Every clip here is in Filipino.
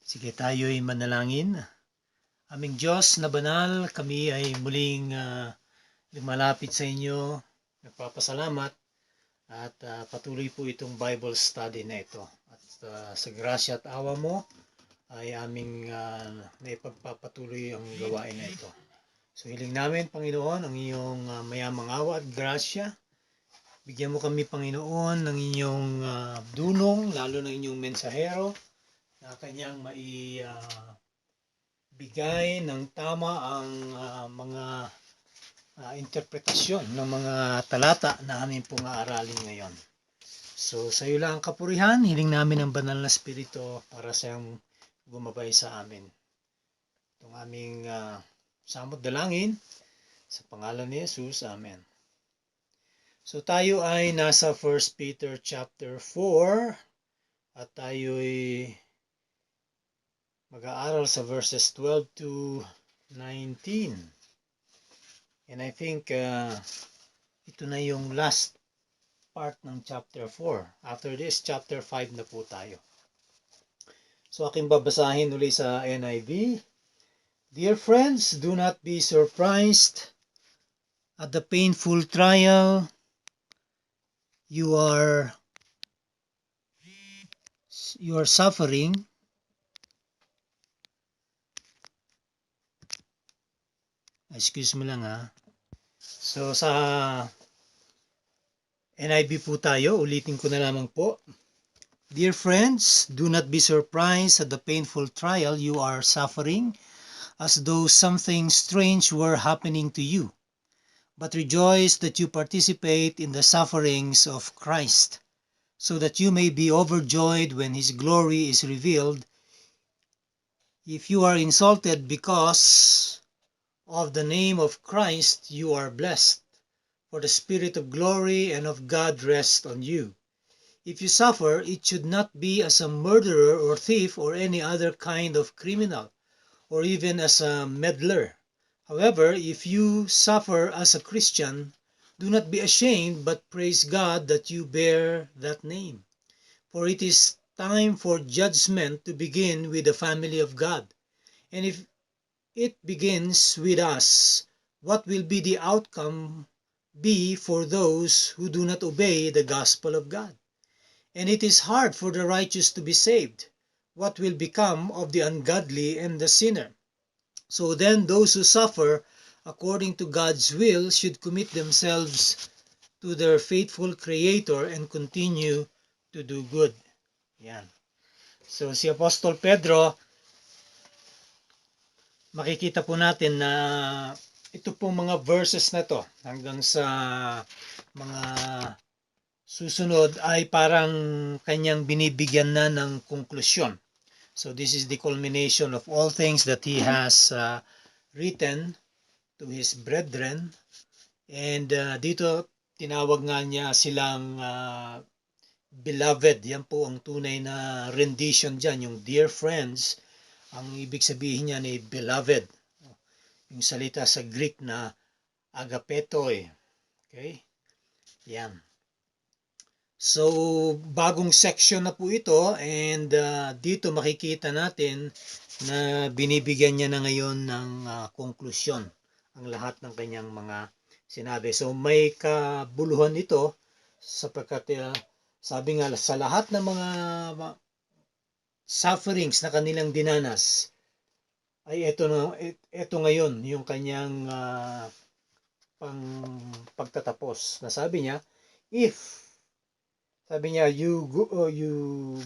Sige, tayo'y manalangin. Aming Diyos na banal, kami ay muling lumalapit sa inyo. Nagpapasalamat at patuloy po itong Bible study na ito. At sa grasya at awa mo ay aming naipagpapatuloy ang gawain na ito. So hiling namin, Panginoon, ang iyong mayamang awa at grasya. Bigyan mo kami, Panginoon, ng inyong dunong, lalo ng inyong mensahero, na kanyang bigay ng tama ang mga interpretasyon ng mga talata na aming pong aaralin ngayon. So sa iyo lang ang kapurihan, hiling namin ang banal na spirito para siyang gumabay sa amin. Itong aming samot dalangin sa pangalan ni Jesus. Amen. So tayo ay nasa 1 Peter chapter 4 at tayo'y mag-aaral sa verses 12 to 19. And I think ito na yung last part ng chapter 4. After this, chapter 5 na po tayo. So aking babasahin uli sa NIV. Dear friends, do not be surprised at the painful trial you are suffering. Excuse me lang ha. So sa NIV po tayo, ulitin ko na lamang po. Dear friends, do not be surprised at the painful trial you are suffering, as though something strange were happening to you. But rejoice that you participate in the sufferings of Christ, so that you may be overjoyed when his glory is revealed. If you are insulted because of the name of Christ, you are blessed, for the Spirit of glory and of God rests on you. If you suffer, it should not be as a murderer or thief or any other kind of criminal, or even as a meddler. However, if you suffer as a Christian, do not be ashamed, but praise God that you bear that name. For it is time for judgment to begin with the family of God. And if it begins with us, what will be the outcome be for those who do not obey the gospel of God? And it is hard for the righteous to be saved. What will become of the ungodly and the sinner? So then those who suffer according to God's will should commit themselves to their faithful Creator and continue to do good. Yan. So si Apostol Pedro, makikita po natin na ito pong mga verses na to hanggang sa mga susunod ay parang kanyang binibigyan na ng konklusyon. So this is the culmination of all things that he has written to his brethren. And dito tinawag nga niya silang beloved. Yan po ang tunay na rendition dyan, yung dear friends. Ang ibig sabihin niya ni beloved. Yung salita sa Greek na agapetoi. Okay? Yan. So, bagong section na po ito and dito makikita natin na binibigyan niya na ngayon ng konklusyon ang lahat ng kanyang mga sinabi. So, may kabuluhan ito sapagkat sabi nga sa lahat ng mga sufferings na kanilang dinanas ay ito ngayon yung kanyang pagtatapos. Na sabi niya, sabi niya, you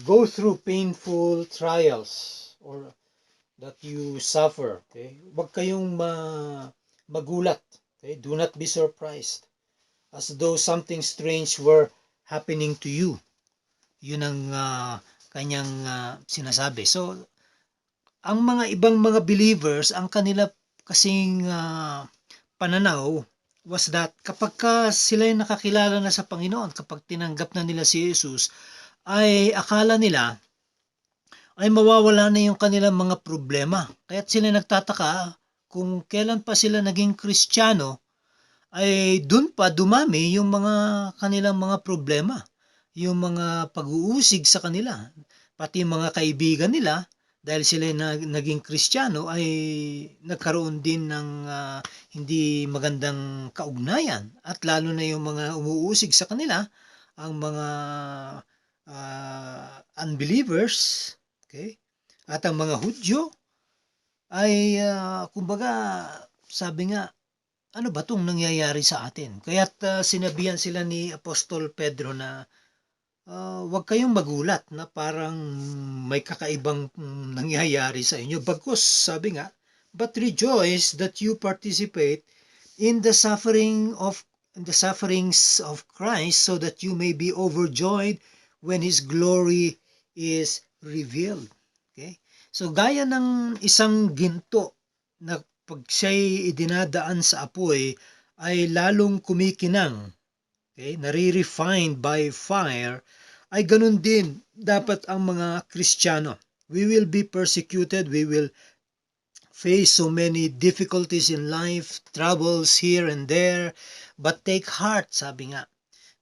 go through painful trials or that you suffer. Okay? Huwag kayong magulat. Okay? Do not be surprised. As though something strange were happening to you. Yun ang kanyang sinasabi. So, ang mga ibang mga believers, ang kanila kasing pananaw was that kapag sila ay nakakilala na sa Panginoon, kapag tinanggap na nila si Jesus, ay akala nila ay mawawala na yung kanilang mga problema. Kaya't sila nagtataka kung kailan pa sila naging Kristiyano, ay dun pa dumami yung mga kanilang mga problema, yung mga pag-uusig sa kanila, pati mga kaibigan nila dahil sila naging Kristiyano ay nagkaroon din ng hindi magandang kaugnayan, at lalo na yung mga umuusig sa kanila, ang mga unbelievers, okay? At ang mga Hudyo ay kumbaga sabi nga, ano ba 'tong nangyayari sa atin? Kaya't sinabihan sila ni Apostol Pedro na huwag kayong magulat na parang may kakaibang nangyayari sa inyo. Bagkus sabi nga, but rejoice that you participate in the sufferings of Christ, so that you may be overjoyed when His glory is revealed. Okay? So gaya ng isang ginto na pag siya'y idinadaan sa apoy ay lalong kumikinang, okay, nare-refined by fire, ay ganun din dapat ang mga Kristiyano. We will be persecuted, we will face so many difficulties in life, troubles here and there, but take heart, sabi nga.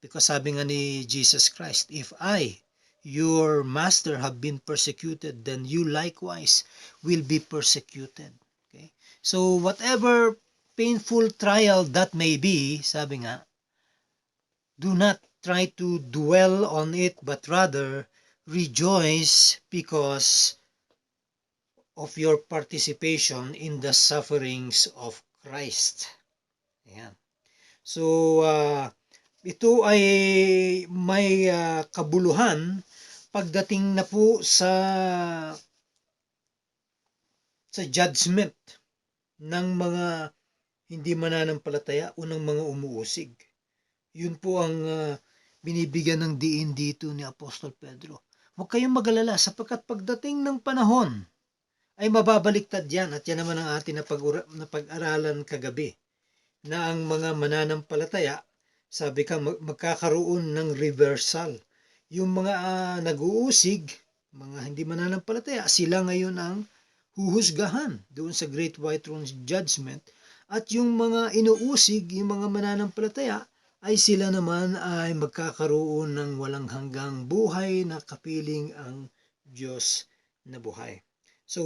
Because sabi nga ni Jesus Christ, if I, your master, have been persecuted, then you likewise will be persecuted. Okay? So whatever painful trial that may be, sabi nga, do not try to dwell on it, but rather rejoice because of your participation in the sufferings of Christ. Ayan. So, ito ay may kabuluhan pagdating na po sa judgment ng mga hindi mananampalataya o ng mga umuusig. Yun po ang binibigyan ng diin dito ni Apostol Pedro. Huwag kayong mag-alala sapagkat pagdating ng panahon ay mababaliktad yan, at yan naman ang atin na pag-aralan kagabi, na ang mga mananampalataya, sabi ka, magkakaroon ng reversal. Yung mga nag-uusig, mga hindi mananampalataya, sila ngayon ang huhusgahan doon sa Great White Throne Judgment, at yung mga inuusig, yung mga mananampalataya, ay sila naman ay magkakaroon ng walang hanggang buhay na kapiling ang Diyos na buhay. So,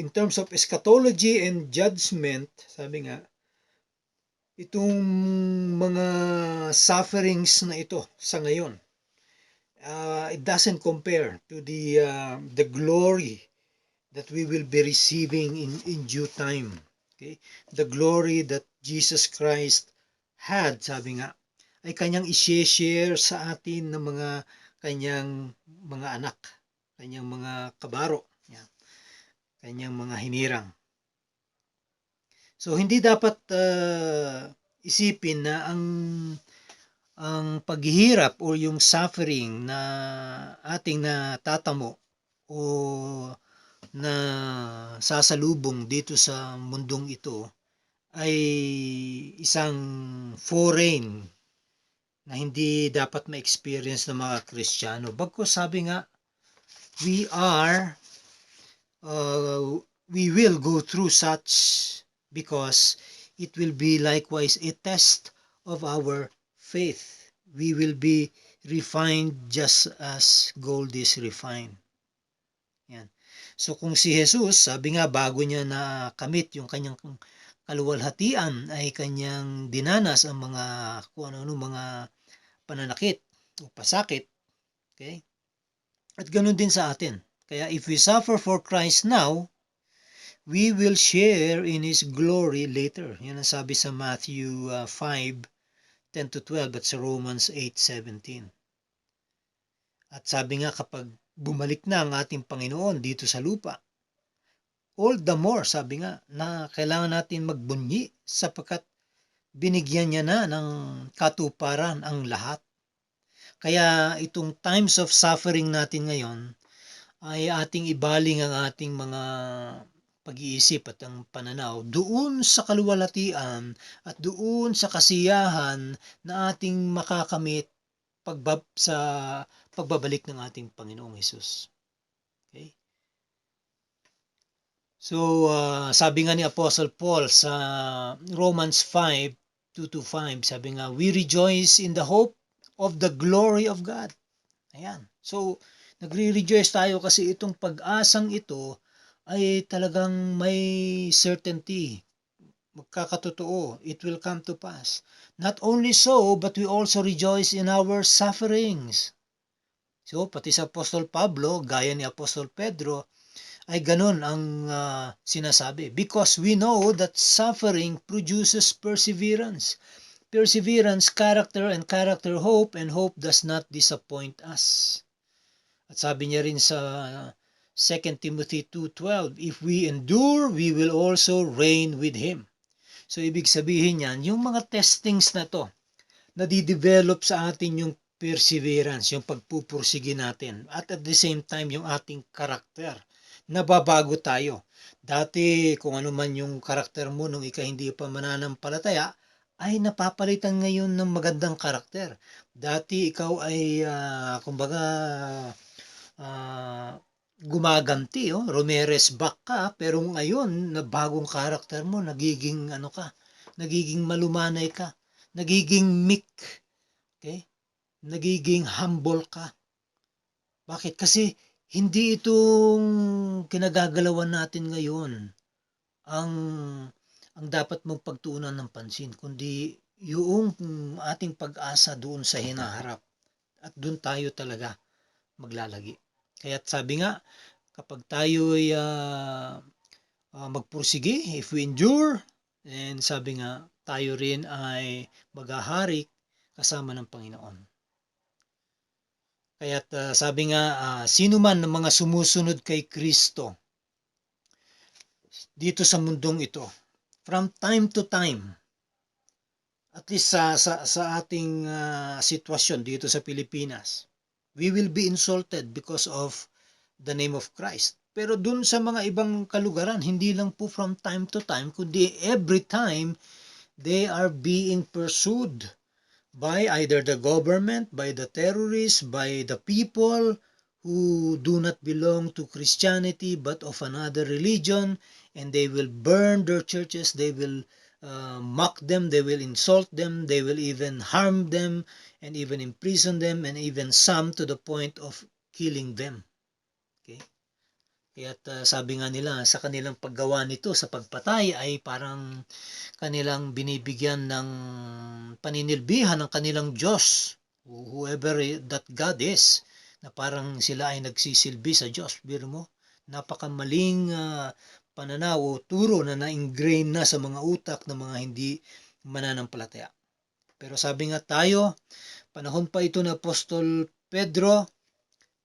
in terms of eschatology and judgment, sabi nga, itong mga sufferings na ito sa ngayon, it doesn't compare to the glory that we will be receiving in due time. Okay? The glory that Jesus Christ had, sabi nga, ay kanyang i-share sa atin ng mga kanyang mga anak, kanyang mga kabaro, kanyang mga hinirang. So hindi dapat isipin na ang paghihirap o yung suffering na ating natatamo o na sasalubong dito sa mundong ito ay isang foreign na hindi dapat ma-experience ng mga Kristiyano. Bagkus sabi nga, we will go through such because it will be likewise a test of our faith. We will be refined just as gold is refined. Yan. So kung si Jesus, sabi nga bago niya nakamit yung kanyang kaluwalhatian, ay kanyang dinanas ang mga kung ano mga pananakit o pasakit. Okay? At ganoon din sa atin. Kaya if we suffer for Christ now, we will share in His glory later. Yan ang sabi sa Matthew 5:10-12 at sa Romans 8:17. At sabi nga kapag bumalik na ang ating Panginoon dito sa lupa, all the more, sabi nga, na kailangan natin magbunyi sapagkat binigyan niya na ng katuparan ang lahat. Kaya itong times of suffering natin ngayon ay ating ibaling ang ating mga pag-iisip at ang pananaw doon sa kaluwalhatian at doon sa kasiyahan na ating makakamit sa pagbabalik ng ating Panginoong Hesus. Okay? So, sabi nga ni Apostle Paul sa Romans 5:2-5, sabi nga, we rejoice in the hope of the glory of God. Ayan. So, nagre-rejoice tayo kasi itong pag-asang ito ay talagang may certainty, magkakatotoo, it will come to pass. Not only so, but we also rejoice in our sufferings. So, pati sa Apostol Pablo, gaya ni Apostol Pedro, ay ganun ang sinasabi. Because we know that suffering produces perseverance. Perseverance, character, and character, hope, and hope does not disappoint us. At sabi niya rin sa 2 Timothy 2:12, if we endure, we will also reign with Him. So, ibig sabihin yan, yung mga testings na to, nadidevelop sa atin yung perseverance, yung pagpupursige natin. At the same time, yung ating karakter. Nababago tayo. Dati, kung ano man yung karakter mo nung hindi pa mananampalataya, ay napapalitan ngayon ng magandang karakter. Dati ikaw ay, kumbaga, gumaganti, Romeres back ka, pero ngayon, na bagong karakter mo, nagiging ano ka, nagiging malumanay ka, nagiging meek, okay? Nagiging humble ka. Bakit? Kasi hindi itong kinagagalawan natin ngayon ang dapat mong pagtuunan ng pansin, kundi yung ating pag-asa doon sa hinaharap. At doon tayo talaga maglalagi. Kaya sabi nga, kapag tayo ay magpursige, if we endure, and sabi nga, tayo rin ay maghahari kasama ng Panginoon. Kaya sabi nga, sino man ng mga sumusunod kay Kristo dito sa mundong ito, from time to time, at least sa ating sitwasyon dito sa Pilipinas, we will be insulted because of the name of Christ. Pero dun sa mga ibang kalugaran, hindi lang po from time to time, kundi every time they are being pursued by either the government, by the terrorists, by the people who do not belong to Christianity but of another religion, and they will burn their churches, they will mock them, they will insult them, they will even harm them, and even imprison them, and even some to the point of killing them. Okay? Kaya't sabi nga nila, sa kanilang paggawa nito, sa pagpatay, ay parang kanilang binibigyan ng paninilbihan ng kanilang Diyos, whoever that God is, na parang sila ay nagsisilbi sa Diyos. Biro mo, napakamaling pananaw o turo na na-ingrain na sa mga utak ng mga hindi mananampalataya. Pero sabi nga tayo, panahon pa ito ni Apostol Pedro,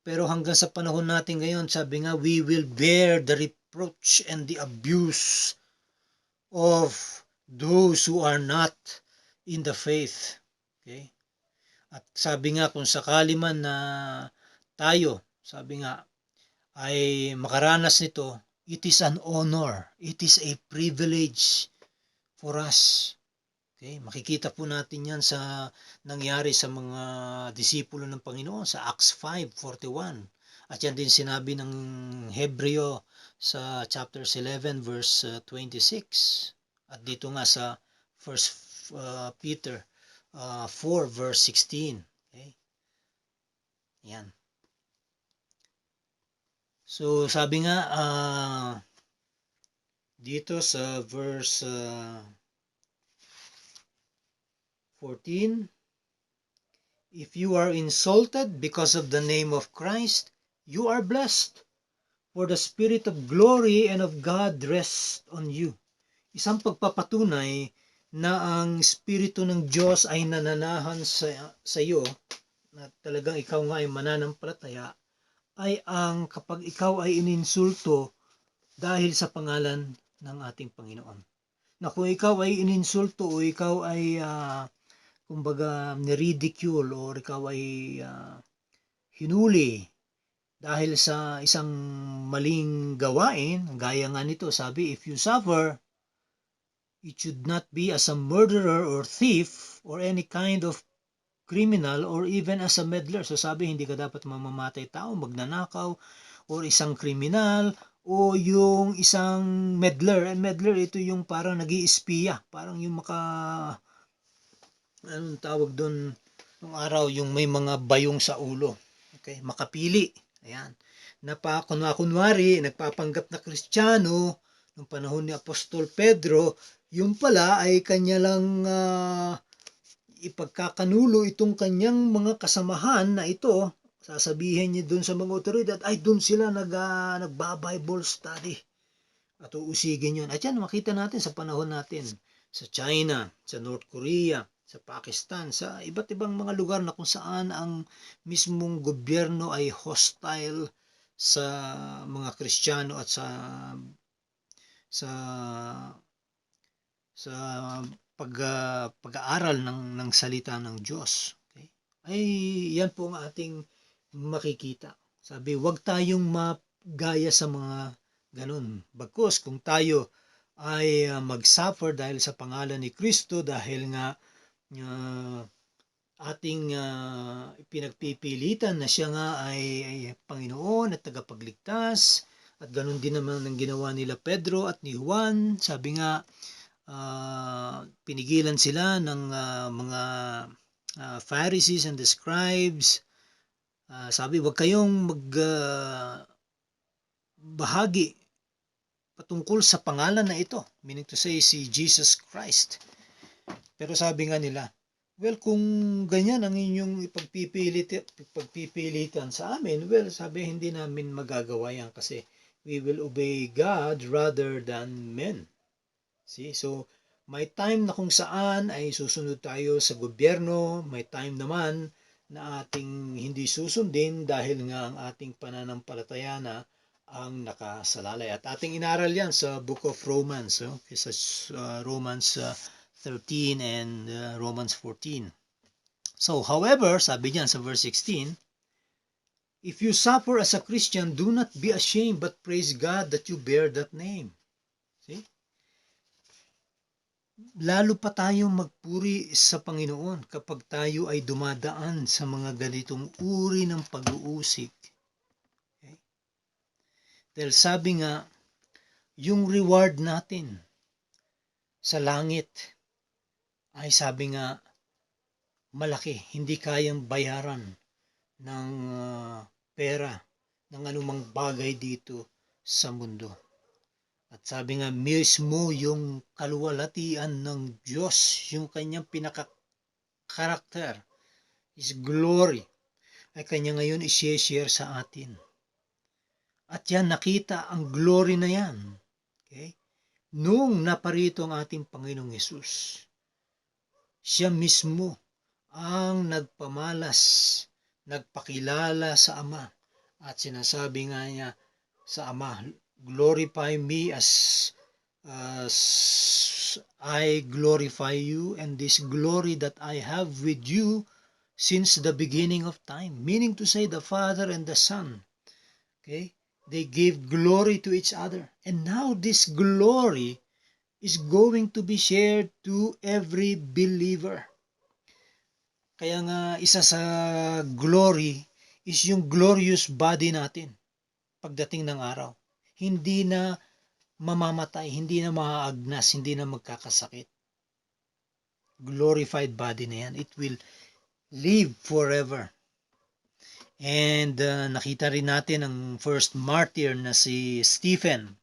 pero hanggang sa panahon natin ngayon, sabi nga, we will bear the reproach and the abuse of those who are not in the faith. Okay? At sabi nga, kung sakali man na tayo, sabi nga, ay makaranas nito, it is an honor, it is a privilege for us. Okay? Makikita po natin yan sa nangyari sa mga disipulo ng Panginoon sa Acts 5:41. At yan din sinabi ng Hebreo sa chapter 11 verse 26. At dito nga sa 1 Peter 4 verse 16. Okay? Yan. So sabi nga dito sa verse 14, if you are insulted because of the name of Christ, you are blessed, for the Spirit of glory and of God rests on you. Isang pagpapatunay na ang Espiritu ng Diyos ay nananahan sa iyo, na talagang ikaw nga ay mananampalataya, ay ang kapag ikaw ay ininsulto dahil sa pangalan ng ating Panginoon. Na kung ikaw ay ininsulto o ikaw ay kumbaga niridicule or ikaw ay hinuli dahil sa isang maling gawain, gaya nga nito, sabi, if you suffer, it should not be as a murderer or thief or any kind of criminal or even as a meddler. So sabi, hindi ka dapat mamamatay tao, magnanakaw, or isang kriminal, o yung isang meddler. And meddler, ito yung parang nag-iispiya. Parang yung anong tawag doon nung araw, yung may mga bayong sa ulo. Okay, makapili. Ayan. kunwari, nagpapanggap na Kristiyano nung panahon ni Apostol Pedro, yung pala ay kanya lang ipagkakanulo itong kanyang mga kasamahan na ito. Sasabihin niya doon sa mga otoridad, ay doon sila nagba-Bible study. At uusigin yun. At yan, makita natin sa panahon natin. Sa China, sa North Korea, sa Pakistan, sa iba't ibang mga lugar na kung saan ang mismong gobyerno ay hostile sa mga Kristiyano at sa sa pag-aaral ng salita ng Diyos. Okay? Ay yan po ang ating makikita. Sabi, huwag tayong magaya sa mga ganun. Bagkus kung tayo ay mag-suffer dahil sa pangalan ni Kristo, dahil nga ating pinagpipilitan na siya nga ay Panginoon at tagapagligtas, at ganun din naman ang ginawa nila Pedro at ni Juan. Sabi nga, pinigilan sila ng mga Pharisees and the scribes. Sabi, huwag kayong magbahagi patungkol sa pangalan na ito, meaning to say si Jesus Christ. Pero sabi nga nila, well, kung ganyan ang inyong ipagpipilitan sa amin, well, sabi, hindi namin magagawa yan kasi we will obey God rather than men. See? So, may time na kung saan ay susunod tayo sa gobyerno, may time naman na ating hindi susundin dahil nga ang ating pananampalataya na ang nakasalalay. At ating inaral yan sa Book of Romans, sa Romans 13 and Romans 14. So, however, sabi niyan sa verse 16, if you suffer as a Christian, do not be ashamed, but praise God that you bear that name. See? Lalo pa tayong magpuri sa Panginoon kapag tayo ay dumadaan sa mga ganitong uri ng pag-uusig. Okay? Dahil sabi nga, yung reward natin sa langit ay sabi nga, malaki, hindi kayang bayaran ng pera, ng anumang bagay dito sa mundo. At sabi nga, mismo yung kaluwalhatian ng Diyos, yung kanyang pinaka-karakter, His glory, ay kanya ngayon i-share sa atin. At yan, nakita ang glory na yan. Okay? Nung naparito ang ating Panginoong Yesus, siya mismo ang nagpamalas, nagpakilala sa Ama. At sinasabi nga niya sa Ama, glorify me as I glorify you, and this glory that I have with you since the beginning of time. Meaning to say, the Father and the Son, okay, they gave glory to each other. And now this glory is going to be shared to every believer. Kaya nga, isa sa glory is yung glorious body natin pagdating ng araw. Hindi na mamamatay, hindi na maaagnas, hindi na magkakasakit. Glorified body na yan. It will live forever. And nakita rin natin ang first martyr na si Stephen.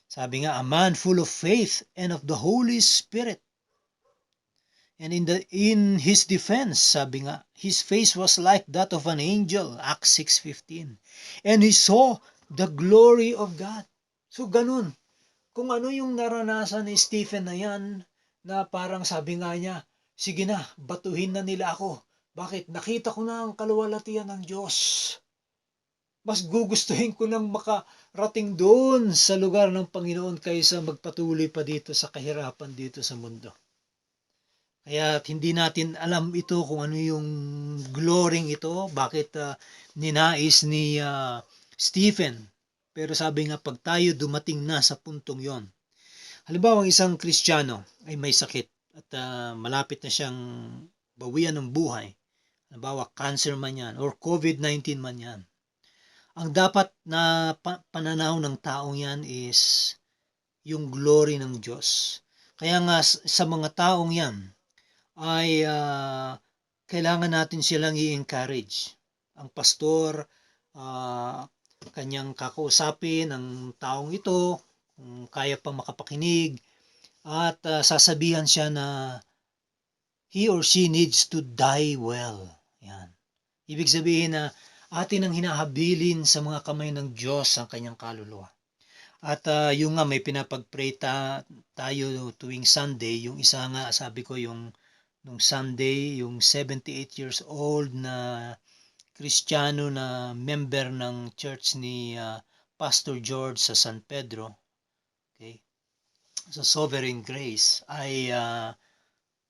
Sabi nga, a man full of faith and of the Holy Spirit. And in his defense, sabi nga, his face was like that of an angel, Acts 6:15. And he saw the glory of God. So ganun, kung ano yung naranasan ni Stephen na yan, na parang sabi nga niya, sige na, batuhin na nila ako. Bakit? Nakita ko na ang kaluwalhatian ng Diyos. Mas gugustuhin ko nang makarating doon sa lugar ng Panginoon kaysa magpatuloy pa dito sa kahirapan dito sa mundo. Kaya hindi natin alam ito kung ano yung glorying ito, bakit ninais ni Stephen. Pero sabi nga, pag tayo dumating na sa puntong yon, halimbawa ang isang Kristiyano ay may sakit at malapit na siyang bawian ng buhay, halimbawa cancer man yan or COVID-19 man yan, ang dapat na pananaw ng taong yan is yung glory ng Diyos. Kaya nga sa mga taong yan ay kailangan natin silang i-encourage. Ang pastor, kanyang kakausapin ang taong ito, kung kaya pa makapakinig, at sasabihan siya na he or she needs to die well. Yan. Ibig sabihin na atin ang hinahabilin sa mga kamay ng Diyos ang kanyang kaluluwa. At yung nga may pinapag-pray tayo tuwing Sunday, yung isa nga sabi ko yung nung Sunday, yung 78 years old na Kristiyano na member ng church ni Pastor George sa San Pedro, okay, sa Sovereign Grace ay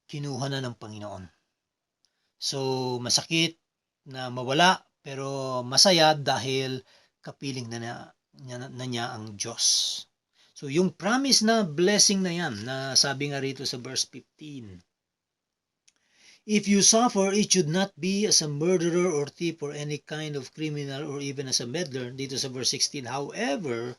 kinuha na ng Panginoon. So masakit na mawala pero masaya dahil kapiling na niya ang Diyos. So yung promise na blessing na yan, na sabi nga rito sa verse 15, if you suffer, it should not be as a murderer or thief or any kind of criminal or even as a meddler. Dito sa verse 16, however,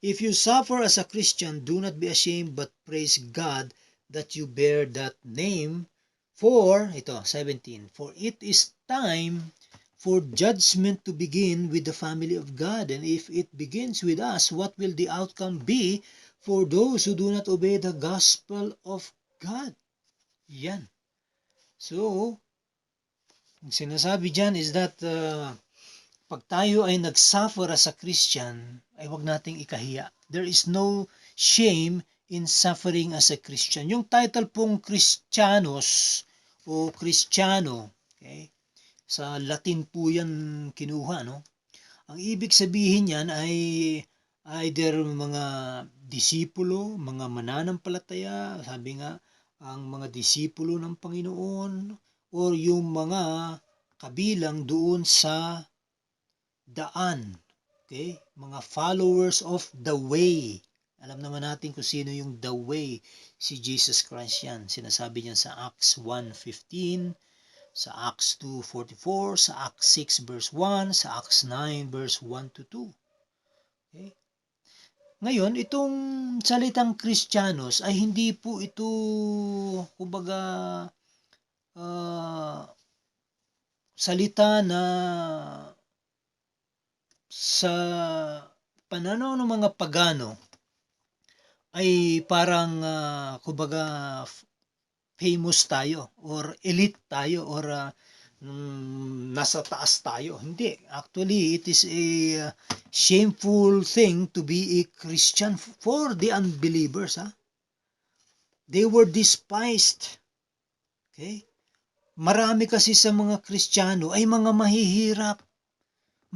if you suffer as a Christian, do not be ashamed but praise God that you bear that name. For, ito, 17, for it is time for judgment to begin with the family of God. And if it begins with us, what will the outcome be for those who do not obey the gospel of God? Yan. So, ang sinasabi dyan is that pag tayo ay nagsuffer as a Christian, ay wag nating ikahiya. There is no shame in suffering as a Christian. Yung title pong Christianos o Kristiyano, okay, sa Latin po yan kinuha, no? Ang ibig sabihin yan ay either mga disipulo, mga mananampalataya, sabi nga, ang mga disipulo ng Panginoon, or yung mga kabilang doon sa daan, okay? Mga followers of the way. Alam naman natin kung sino yung the way, si Jesus Christ yan. Sinasabi niyan sa Acts 1:15, sa Acts 2:44, sa Acts 6 verse 1, sa Acts 9 verse 1 to 2. Okay? Ngayon, itong salitang Kristiyanos ay hindi po ito, kumbaga, salita na sa pananaw ng mga pagano ay parang, kumbaga, famous tayo or elite tayo or nasa taas tayo. Hindi. Actually, it is a shameful thing to be a Christian for the unbelievers. They were despised. Okay? Marami kasi sa mga Kristiyano ay mga mahihirap.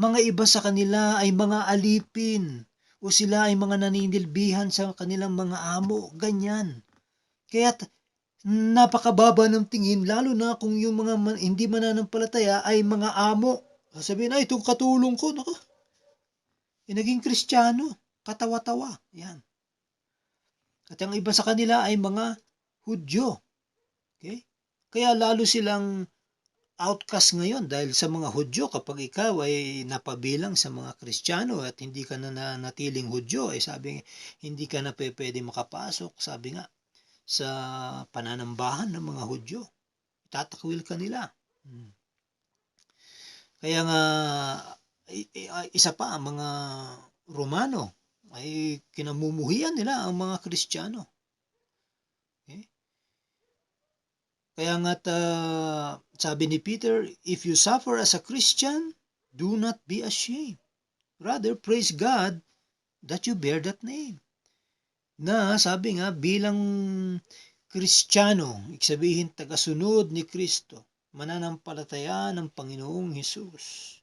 Mga iba sa kanila ay mga alipin o sila ay mga naninilbihan sa kanilang mga amo. Ganyan. Kaya napakababa ng tingin, lalo na kung yung mga hindi mananampalataya ay mga amo. Sasabihin, ay, itong katulong ko, nako, naging Kristiyano, katawa-tawa. Yan. At ang iba sa kanila ay mga Hudyo. Okay? Kaya lalo silang outcast ngayon dahil sa mga Hudyo, kapag ikaw ay napabilang sa mga Kristiyano at hindi ka na natiling Hudyo, eh sabi, hindi ka na pwede makapasok, sabi nga, sa pananambahan ng mga Hudyo. Itatakwil ka nila. Kaya nga, isa pa, ang mga Romano ay kinamumuhian nila ang mga Kristiyano. Okay? Kaya nga, sabi ni Peter, if you suffer as a Christian, do not be ashamed. Rather, praise God that you bear that name. Na sabi nga bilang Kristiyano, ibig sabihin tagasunod ni Kristo, mananampalataya ng Panginoong Hesus.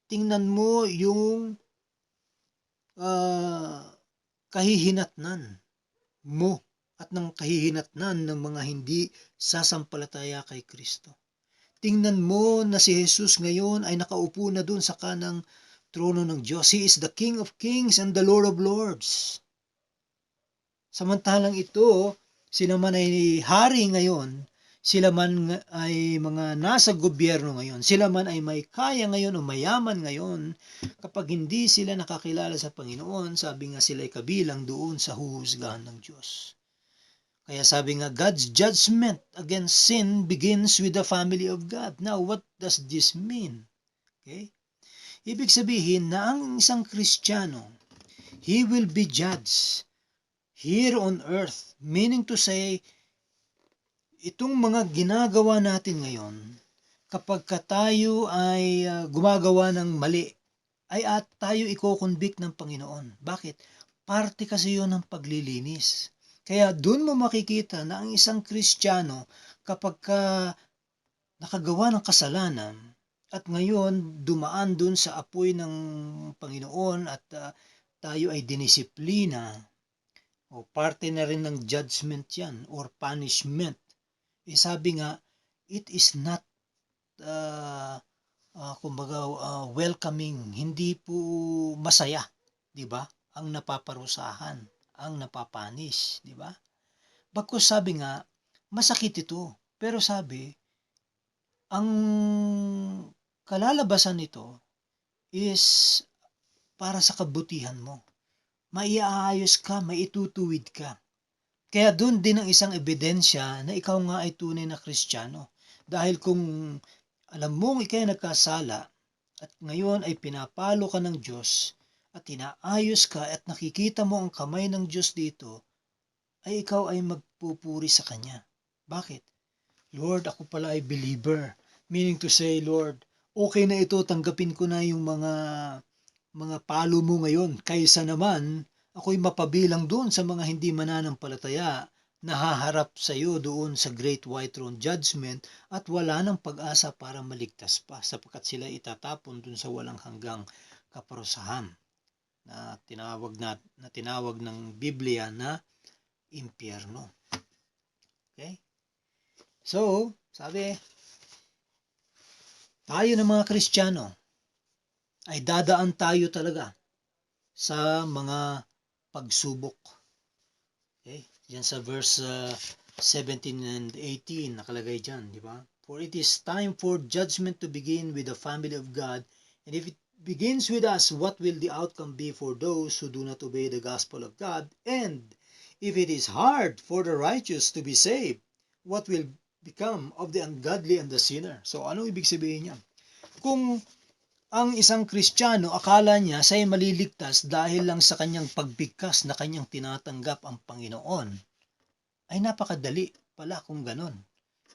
Tingnan mo yung kahihinatnan mo at ng kahihinatnan ng mga hindi sasampalataya kay Kristo. Tingnan mo na si Jesus ngayon ay nakaupo na doon sa kanang trono ng Diyos. He is the King of Kings and the Lord of Lords. Samantalang ito, sila man ay hari ngayon, sila man ay mga nasa gobyerno ngayon, sila man ay may kaya ngayon o mayaman ngayon, kapag hindi sila nakakilala sa Panginoon, sabi nga sila ay kabilang doon sa huhusgahan ng Diyos. Kaya sabi nga, God's judgment against sin begins with the family of God. Now, what does this mean? Okay? Ibig sabihin na ang isang Kristiyano, he will be judged here on earth. Meaning to say, itong mga ginagawa natin ngayon, kapag tayo ay gumagawa ng mali, ay at tayo iko-convict ng Panginoon. Bakit? Parte kasi yun ng paglilinis. Kaya doon mo makikita na ang isang Kristiyano, kapag nakagawa ng kasalanan, at ngayon dumaan doon sa apoy ng Panginoon at tayo ay dinisiplina, o parte na rin ng judgment yan or punishment. Sabi nga, it is not welcoming, hindi po masaya, 'di ba? Ang napaparusahan, ang napapanis, 'di ba? Bagkus sabi nga, masakit ito. Pero sabi, ang kalalabasan nito is para sa kabutihan mo. Maiaayos ka, maitutuwid ka. Kaya doon din ang isang ebidensya na ikaw nga ay tunay na Kristiyano. Dahil kung alam mong ikay nagkasala at ngayon ay pinapalo ka ng Diyos at inaayos ka at nakikita mo ang kamay ng Diyos dito, ay ikaw ay magpupuri sa Kanya. Bakit? Lord, ako pala ay believer. Meaning to say, Lord, okay na ito, tanggapin ko na yung mga palo mo ngayon. Kaysa naman, ako'y mapabilang doon sa mga hindi mananampalataya na haharap sa iyo doon sa Great White Throne Judgment at wala nang pag-asa para maligtas pa sapagkat sila itatapon doon sa walang hanggang kaparusahan na tinawag ng Biblia na impyerno. Okay? So, sabi, tayo ng mga Kristiyano ay dadaan tayo talaga sa mga pagsubok. Okay? Yan sa verse 17 and 18 nakalagay dyan, di ba? For it is time for judgment to begin with the family of God, and if it begins with us, what will the outcome be for those who do not obey the gospel of God? And if it is hard for the righteous to be saved, what will become of the ungodly and the sinner? So, ano ibig sabihin niya? Kung ang isang Kristiyano, akala niya siya'y maliligtas dahil lang sa kanyang pagbigkas na kanyang tinatanggap ang Panginoon, ay napakadali pala kung ganon.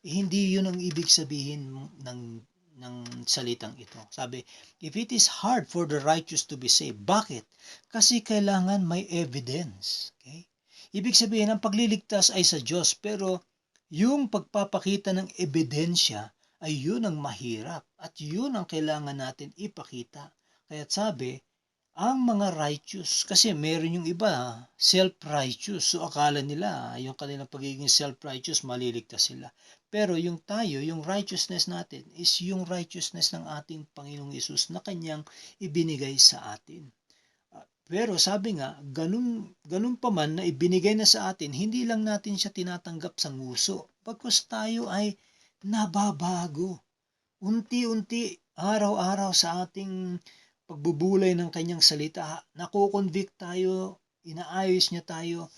Hindi yun ang ibig sabihin ng salitang ito. Sabi, if it is hard for the righteous to be saved, bakit? Kasi kailangan may evidence. Okay? Ibig sabihin, ang pagliligtas ay sa Diyos, pero yung pagpapakita ng ebidensya ay yun ang mahirap at yun ang kailangan natin ipakita. Kaya sabi, ang mga righteous, kasi meron yung iba, self-righteous. So akala nila, yung kanilang pagiging self-righteous, maliligtas sila. Pero yung tayo, yung righteousness natin, is yung righteousness ng ating Panginoong Yesus na kanyang ibinigay sa atin. Pero sabi nga, ganun pa man na ibinigay na sa atin, hindi lang natin siya tinatanggap sa nguso. Pagkus tayo ay nababago. Unti-unti, araw-araw sa ating pagbubulay ng kanyang salita, nakoconvict tayo, inaayos niya tayo,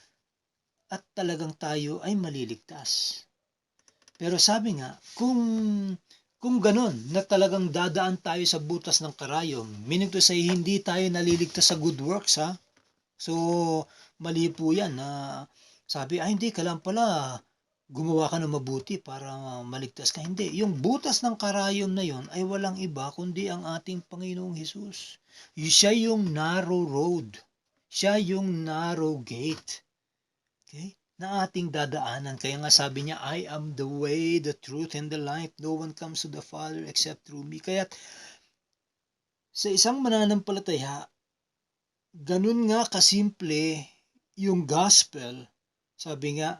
at talagang tayo ay maliligtas. Pero sabi nga, kung ganun, na talagang dadaan tayo sa butas ng karayom, meaning to say, hindi tayo naliligtas sa good works, ha? So, mali po yan na sabi, hindi ka lang pala gumawa ka ng mabuti para maligtas ka. Hindi. Yung butas ng karayom na yon ay walang iba kundi ang ating Panginoong Hesus. Siya yung narrow road. Siya yung narrow gate. Okay? Na ating dadaanan. Kaya nga sabi niya, I am the way, the truth, and the life. No one comes to the Father except through me. Kaya sa isang mananampalataya, ganun nga kasimple yung gospel. Sabi nga,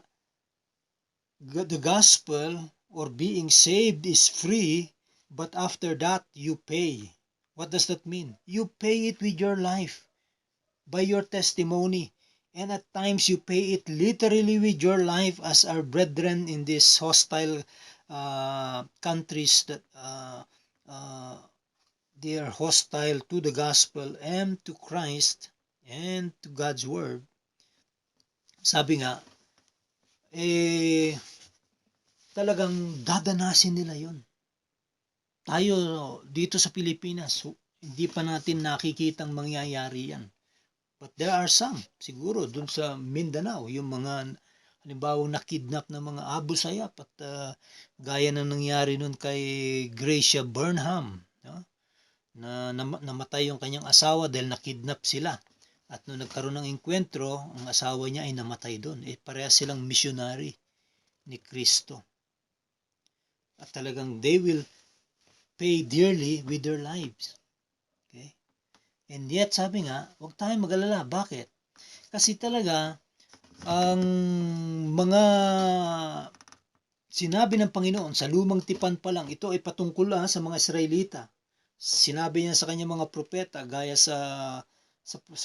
the gospel or being saved is free, but after that you pay. What does that mean? You pay it with your life, by your testimony, and at times you pay it literally with your life, as our brethren in these hostile countries that they are hostile to the gospel and to Christ and to God's word. Sabi nga, talagang dadanasin nila yon. Tayo dito sa Pilipinas, Hindi pa natin nakikitang mangyayari yan. But there are some, siguro, dun sa Mindanao, yung mga, halimbawa, nakidnap ng mga Abu Sayyaf at gaya na nangyari nun kay Gracia Burnham, no? Na namatay yung kanyang asawa dahil nakidnap sila. At nung nagkaroon ng enkwentro, ang asawa niya ay namatay doon. Parehas silang missionary ni Kristo. At talagang they will pay dearly with their lives. Okay? And yet, sabi nga, huwag tayong mag-alala. Bakit? Kasi talaga, ang mga sinabi ng Panginoon sa lumang tipan pa lang, ito ay patungkol sa mga Israelita. Sinabi niya sa kanyang mga propeta, gaya sa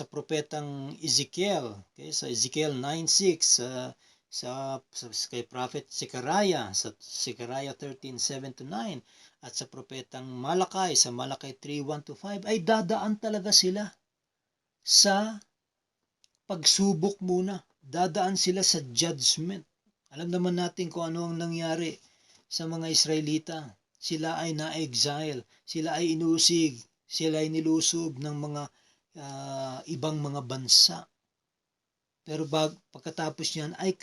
propetang Ezekiel, okay? Sa Ezekiel 9:6, kay prophet Zechariah, sa Zechariah 13:7-9, at sa propetang Malakay, sa Malakay 3:1-5, ay dadaan talaga sila sa pagsubok muna. Dadaan sila sa judgment. Alam naman natin kung ano ang nangyari sa mga Israelita. Sila ay na-exile, sila ay inusig, sila ay nilusob ng mga ibang mga bansa. Pero pagkatapos niyan, ay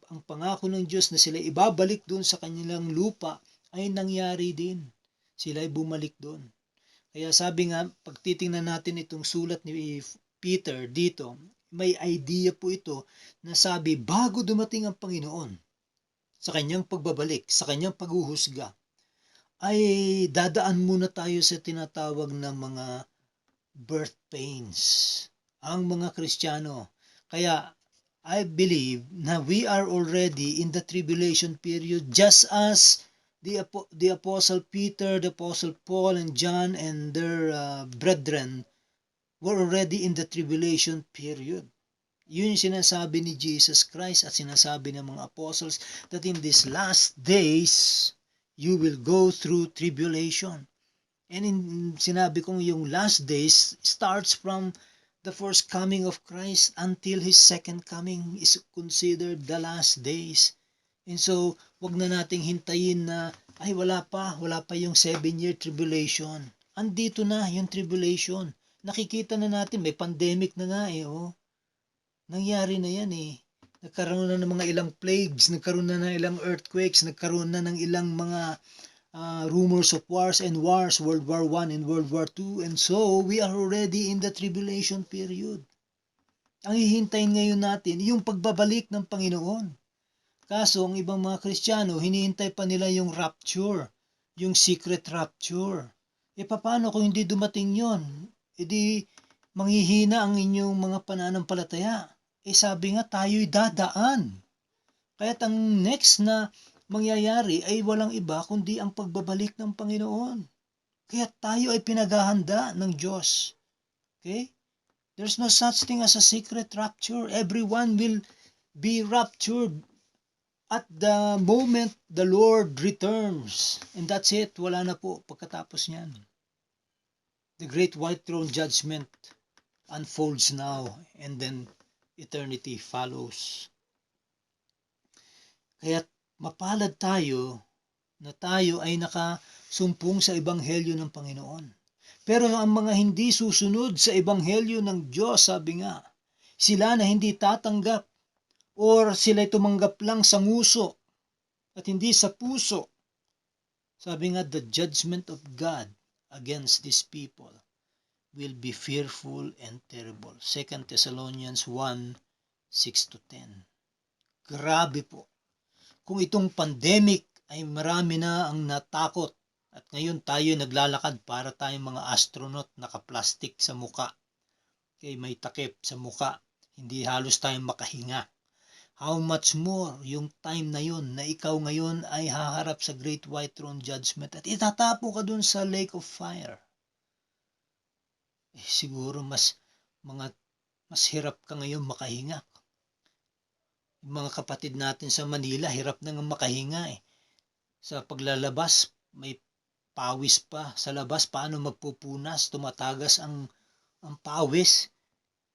ang pangako ng Diyos na sila ibabalik doon sa kanilang lupa ay nangyari din. Sila ay bumalik doon. Kaya sabi nga, pag titingnan natin itong sulat ni Peter dito, may idea po ito na sabi, bago dumating ang Panginoon sa kanyang pagbabalik, sa kanyang paghuhusga, ay dadaan muna tayo sa tinatawag na mga birth pains. Ang mga Kristiyano. Kaya, I believe na we are already in the tribulation period, just as the Apostle Peter, the Apostle Paul, and John, and their brethren were already in the tribulation period. Yun yung sinasabi ni Jesus Christ at sinasabi ng mga apostles, that in these last days, you will go through tribulation. And sinabi kong yung last days starts from the first coming of Christ until His second coming is considered the last days. And so, wag na nating hintayin na, ay wala pa yung 7-year tribulation. Andito na yung tribulation. Nakikita na natin, may pandemic na nga Nangyari na yan Nagkaroon na ng mga ilang plagues, nagkaroon na ng ilang earthquakes, nagkaroon na ng ilang mga rumors of wars, World War I and World War II, and so we are already in the tribulation period. Ang hihintayin ngayon natin, yung pagbabalik ng Panginoon. Kaso, ang ibang mga Kristiyano, hinihintay pa nila yung rapture, yung secret rapture. Paano kung hindi dumating yon? Di manghihina ang inyong mga pananampalataya. Sabi nga, tayo'y dadaan. Kaya't ang next na mangyayari ay walang iba kundi ang pagbabalik ng Panginoon. Kaya tayo ay pinaghahanda ng Diyos. Okay? There's no such thing as a secret rapture. Everyone will be raptured at the moment the Lord returns. And that's it. Wala na po pagkatapos niyan. The great white throne judgment unfolds now, and then eternity follows. Kaya mapalad tayo na tayo ay nakasumpong sa ebanghelyo ng Panginoon. Pero ang mga hindi susunod sa ebanghelyo ng Diyos, sabi nga, sila na hindi tatanggap or sila'y tumanggap lang sa nguso at hindi sa puso. Sabi nga, the judgment of God against these people will be fearful and terrible. 2 Thessalonians 1:6-10. Grabe po. Kung itong pandemic ay marami na ang natakot at ngayon tayo naglalakad para tayong mga astronaut naka-plastic sa muka. Okay, may takip sa muka. Hindi halos tayong makahinga. How much more yung time na yun na ikaw ngayon ay haharap sa Great White Throne Judgment at itatapo ka dun sa Lake of Fire. Siguro mas hirap ka ngayon makahinga. Yung mga kapatid natin sa Manila, hirap na nga makahinga Sa paglalabas, may pawis pa sa labas, paano magpupunas, tumatagas ang pawis.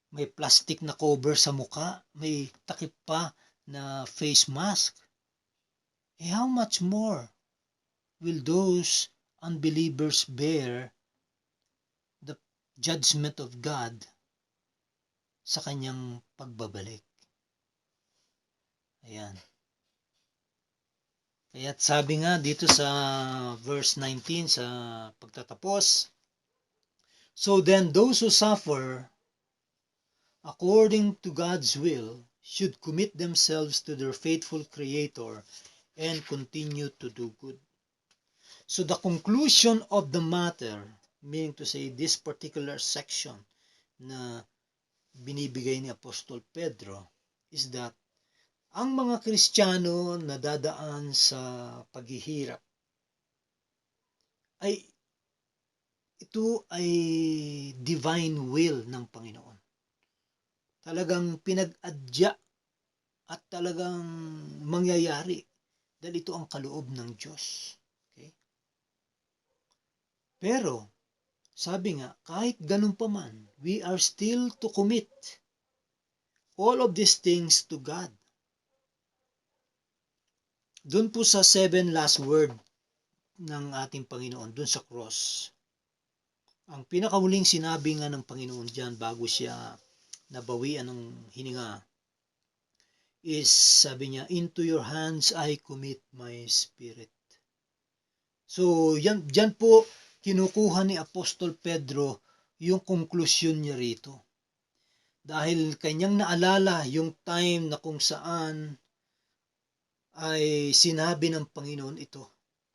May plastic na cover sa muka, may takip pa na face mask. How much more will those unbelievers bear judgment of God sa kanyang pagbabalik. Ayan. Kaya't sabi nga dito sa verse 19 sa pagtatapos, so then those who suffer according to God's will should commit themselves to their faithful Creator and continue to do good. So the conclusion of the matter, meaning to say this particular section na binibigay ni Apostol Pedro, is that ang mga Kristiyano na dadaan sa paghihirap ay ito ay divine will ng Panginoon. Talagang pinag-adya at talagang mangyayari dahil ito ang kaloob ng Diyos. Okay? Pero, sabi nga, kahit ganun pa man, we are still to commit all of these things to God. Doon po sa 7 last word ng ating Panginoon, doon sa cross, ang pinakahuling sinabi nga ng Panginoon dyan bago siya nabawian ng hininga is, sabi niya, into your hands I commit my spirit. So, dyan po kinukuha ni Apostol Pedro yung konklusyon niya rito. Dahil kanyang naalala yung time na kung saan ay sinabi ng Panginoon ito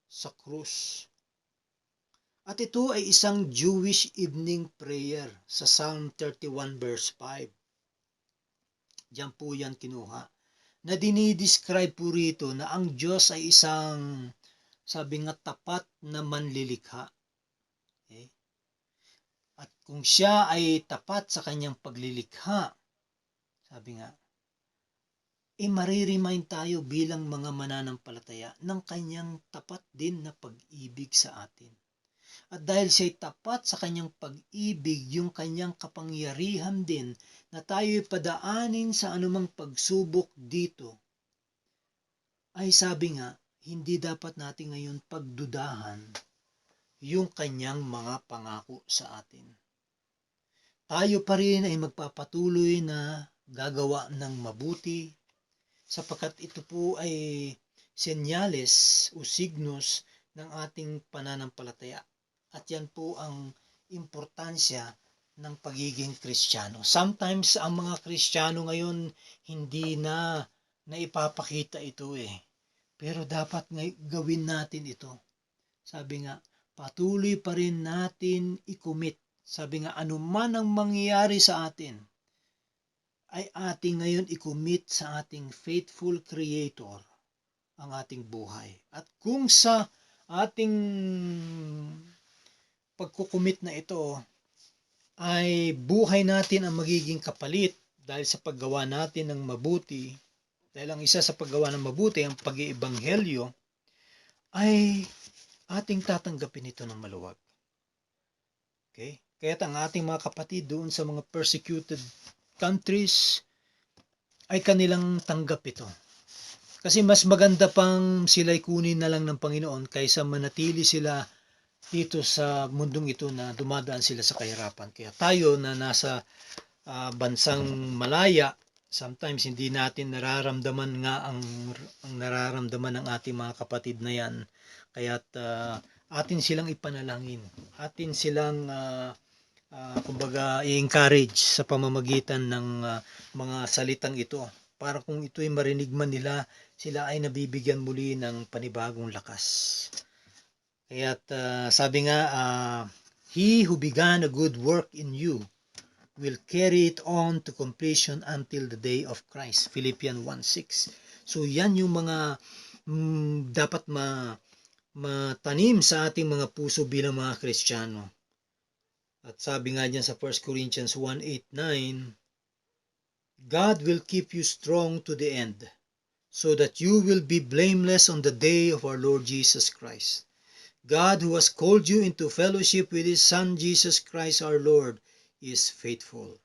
sa krus. At ito ay isang Jewish evening prayer sa Psalm 31 verse 5. Diyan po yan kinuha. Na dinidescribe po rito na ang Diyos ay isang, sabi nga, tapat na manlilikha. Okay? At kung siya ay tapat sa kanyang paglilikha, sabi nga, mariremind tayo bilang mga mananampalataya ng kanyang tapat din na pag-ibig sa atin. At dahil siya'y tapat sa kanyang pag-ibig, yung kanyang kapangyarihan din na tayo'y padaanin sa anumang pagsubok dito, ay sabi nga, hindi dapat natin ngayon pagdudahan yung kanyang mga pangako sa atin. Tayo pa rin ay magpapatuloy na gagawa ng mabuti, sapagkat ito po ay senyales o signos ng ating pananampalataya. At yan po ang importansya ng pagiging Kristiyano. Sometimes ang mga Kristiyano ngayon hindi na naipapakita ito Pero dapat gawin natin ito. Sabi nga, patuloy pa rin natin i-commit. Sabi nga, anuman ang mangyayari sa atin, ay ating ngayon i-commit sa ating faithful Creator ang ating buhay. At kung sa ating pagkukumit na ito ay buhay natin ang magiging kapalit dahil sa paggawa natin ng mabuti, dahil ang isa sa paggawa ng mabuti ang pag-iebanghelyo, ay ating tatanggapin ito ng maluwag. Okay? Kaya ang ating mga kapatid doon sa mga persecuted countries ay kanilang tanggap ito. Kasi mas maganda pang sila'y kunin na lang ng Panginoon kaysa manatili sila dito sa mundong ito na dumadaan sila sa kahirapan. Kaya tayo na nasa bansang malaya, sometimes hindi natin nararamdaman nga ang nararamdaman ng ating mga kapatid na yan. Kaya't atin silang ipanalangin. Atin silang kumbaga i-encourage sa pamamagitan ng mga salitang ito para kung ito'y marinig man nila, sila ay nabibigyan muli ng panibagong lakas. Kaya't sabi nga, he who began a good work in you will carry it on to completion until the day of Christ. Philippians 1:6. So yan yung mga dapat matanim sa ating mga puso bilang mga Kristiyano. At sabi nga dyan sa 1 Corinthians 1:8-9, God will keep you strong to the end, so that you will be blameless on the day of our Lord Jesus Christ. God who has called you into fellowship with His Son Jesus Christ our Lord is faithful.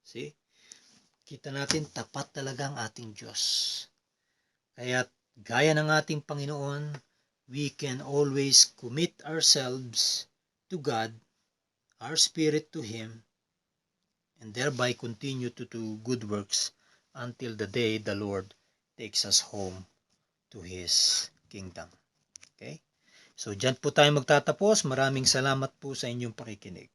See? Kita natin tapat talaga ang ating Diyos. Kaya gaya ng ating Panginoon, we can always commit ourselves to God our spirit to Him, and thereby continue to do good works until the day the Lord takes us home to His kingdom. Okay? So, dyan po tayo magtatapos. Maraming salamat po sa inyong pakikinig.